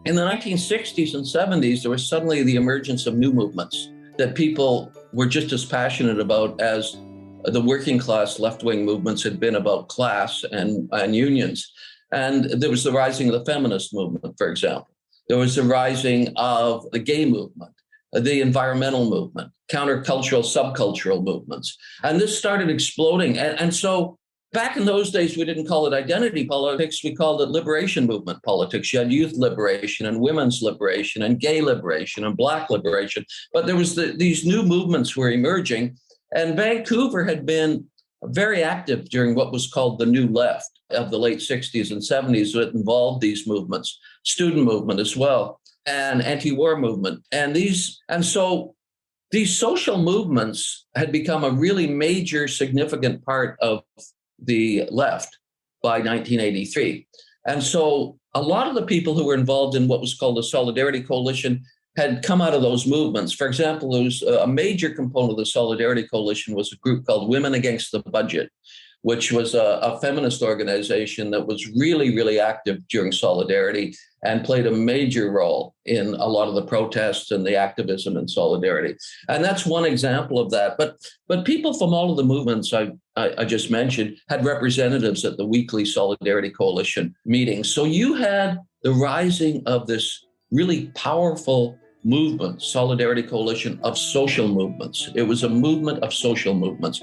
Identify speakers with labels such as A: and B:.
A: In the 1960s and 70s, there was suddenly the emergence of new movements that people were just as passionate about as the working class left-wing movements had been about class and unions. And there was the rising of the feminist movement, for example. There was the rising of the gay movement, the environmental movement, countercultural, subcultural movements. And this started exploding. And so back in those days, we didn't call it identity politics. We called it liberation movement politics. You had youth liberation and women's liberation and gay liberation and Black liberation. But there was these new movements were emerging. And Vancouver had been very active during what was called the New Left of the late 60s and 70s that involved these movements, student movement as well, and anti-war movement. And so these social movements had become a really major, significant part of the left by 1983. And so a lot of the people who were involved in what was called the Solidarity Coalition had come out of those movements. For example, there was a major component of the Solidarity Coalition was a group called Women Against the Budget, which was a feminist organization that was really, really active during Solidarity and played a major role in a lot of the protests and the activism in Solidarity. And that's one example of that. But people from all of the movements I just mentioned had representatives at the weekly Solidarity Coalition meetings. So you had the rising of this really powerful movement, Solidarity Coalition, of social movements. It was a movement of social movements.